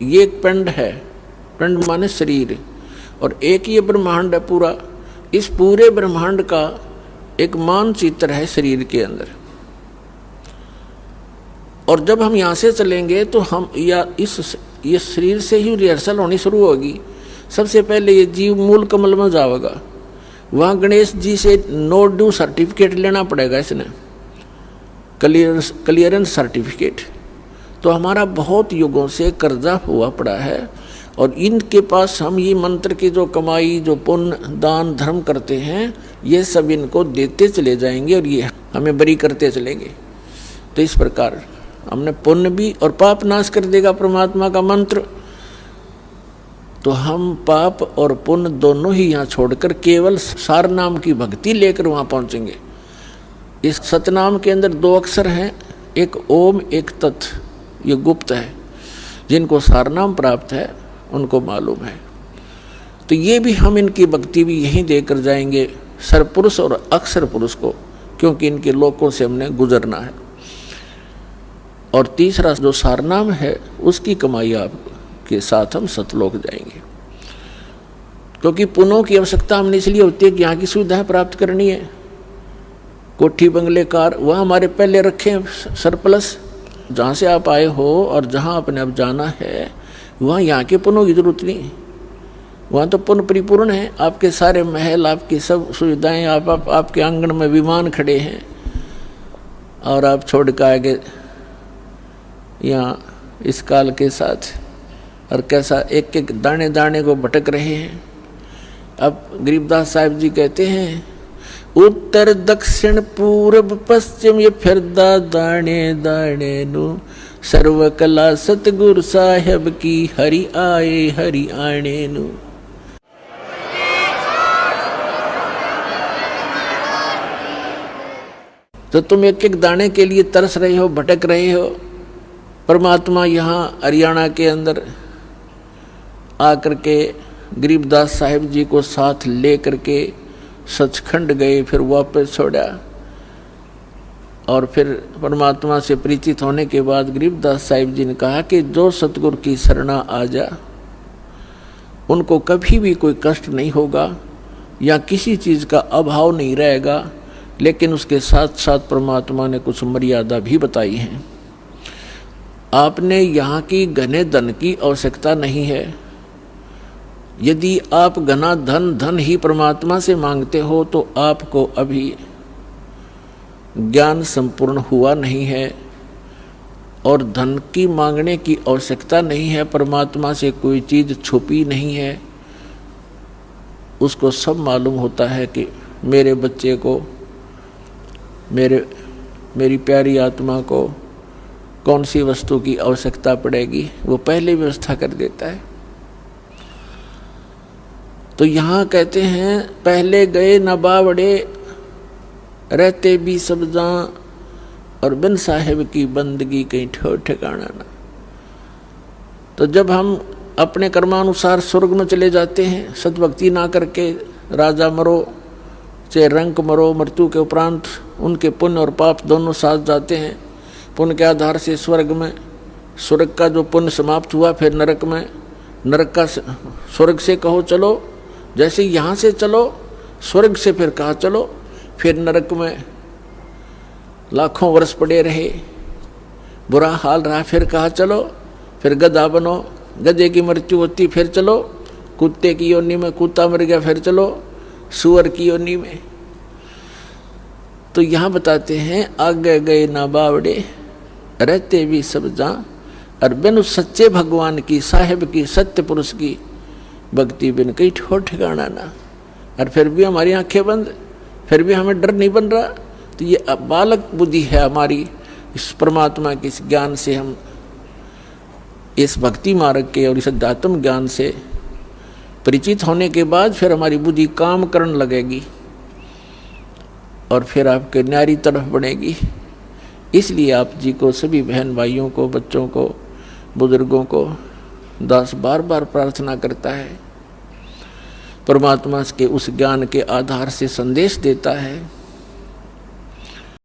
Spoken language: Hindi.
ये एक पिंड है, पिंड माने शरीर, और एक ये ब्रह्मांड है पूरा। इस पूरे ब्रह्मांड का एक मानचित्र है शरीर के अंदर। और जब हम यहाँ से चलेंगे तो हम ये शरीर से ही रिहर्सल होनी शुरू होगी। सबसे पहले ये जीव मूल कमल में जाएगा, वहाँ गणेश जी से नो ड्यू सर्टिफिकेट लेना पड़ेगा, इसने क्लियरेंस सर्टिफिकेट। तो हमारा बहुत युगों से कर्जा हुआ पड़ा है, और इनके पास हम ये मंत्र की जो कमाई, जो पुण्य दान धर्म करते हैं, ये सब इनको देते चले जाएंगे और ये हमें बरी करते चलेंगे। तो इस प्रकार हमने पुण्य भी और पाप नाश कर देगा परमात्मा का मंत्र। तो हम पाप और पुण्य दोनों ही यहाँ छोड़कर केवल सार नाम की भक्ति लेकर वहाँ पहुँचेंगे। इस सतनाम के अंदर 2 अक्षर हैं, एक ओम एक तत्। ये गुप्त है, जिनको सार नाम प्राप्त है उनको मालूम है। तो ये भी हम इनकी भक्ति भी यहीं देकर जाएंगे, सरपुरुष और अक्षर पुरुष को, क्योंकि इनके लोकों से हमने गुजरना है। और तीसरा जो सारनाम है, उसकी कमाई आपके साथ हम सतलोक जाएंगे। क्योंकि पुण्यों की आवश्यकता हमने इसलिए होती है कि यहाँ की सुविधाएं प्राप्त करनी है। कोठी बंगले कार वह हमारे पहले रखे हैं सरप्लस। जहाँ से आप आए हो और जहाँ आपने अब जाना है, वहाँ यहाँ के पुण्यों की जरूरत नहीं। वहाँ तो पुण्य परिपूर्ण है। आपके सारे महल, आपकी सब सुविधाएं, आपके आंगन में विमान खड़े हैं, और आप छोड़ कर आगे यहाँ इस काल के साथ, और कैसा एक एक दाने दाने को भटक रहे हैं। अब गरीबदास साहिब जी कहते हैं, उत्तर दक्षिण पूर्व पश्चिम ये फिरदा दाने दाने नु, सर्व कला सतगुरु साहेब की हरि आए हरि आने नु। तो तुम एक एक दाने के लिए तरस रहे हो, भटक रहे हो। परमात्मा यहाँ हरियाणा के अंदर आकर के गरीबदास साहिब जी को साथ ले करके सचखंड गए, फिर वापस छोड़ा। और फिर परमात्मा से परिचित होने के बाद गरीबदास साहिब जी ने कहा कि जो सतगुरु की शरणा आ जा, उनको कभी भी कोई कष्ट नहीं होगा या किसी चीज़ का अभाव नहीं रहेगा। लेकिन उसके साथ साथ परमात्मा ने कुछ मर्यादा भी बताई हैं। आपने यहाँ की घने धन की आवश्यकता नहीं है। यदि आप घना धन ही परमात्मा से मांगते हो तो आपको अभी ज्ञान संपूर्ण हुआ नहीं है, और धन की मांगने की आवश्यकता नहीं है। परमात्मा से कोई चीज़ छुपी नहीं है। उसको सब मालूम होता है कि मेरे बच्चे को, मेरी प्यारी आत्मा को कौन सी वस्तु की आवश्यकता पड़ेगी, वो पहले व्यवस्था कर देता है। तो यहाँ कहते हैं, पहले गए न बावड़े रहते भी सब जहाँ, और बिन साहेब की बंदगी कहीं ठो ठिकाना ना। तो जब हम अपने कर्मानुसार स्वर्ग में चले जाते हैं, सद्भक्ति ना करके राजा मरो चाहे रंक मरो, मृत्यु के उपरांत उनके पुण्य और पाप दोनों साथ जाते हैं। पुण्य के आधार से स्वर्ग में, स्वर्ग का जो पुण्य समाप्त हुआ, फिर नरक में, नरक का स्वर्ग से कहो चलो, जैसे यहाँ से चलो स्वर्ग से फिर कहा चलो, फिर नरक में लाखों वर्ष पड़े रहे, बुरा हाल रहा, फिर कहा चलो, फिर गधा बनो, गधे की मृत्यु होती, फिर चलो कुत्ते की योनि में, कुत्ता मर गया, फिर चलो सुअर की योनि में। तो यहाँ बताते हैं, आगे गए ना बावड़े रहते भी सब जहाँ, और बिन सच्चे भगवान की, साहेब की, सत्य पुरुष की भक्ति बिन कहीं ठो ठिकाना ना। और फिर भी हमारी आंखें बंद, फिर भी हमें डर नहीं बन रहा। तो ये बालक बुद्धि है हमारी। इस परमात्मा के इस ज्ञान से, हम इस भक्ति मार्ग के और इस अध्यात्म ज्ञान से परिचित होने के बाद फिर हमारी बुद्धि काम करने लगेगी और फिर आपके न्यारी तरफ बढ़ेगी। इसलिए आप जी को, सभी बहन भाइयों को, बच्चों को, बुजुर्गों को दास बार बार प्रार्थना करता है। परमात्मा के उस ज्ञान के आधार से संदेश देता है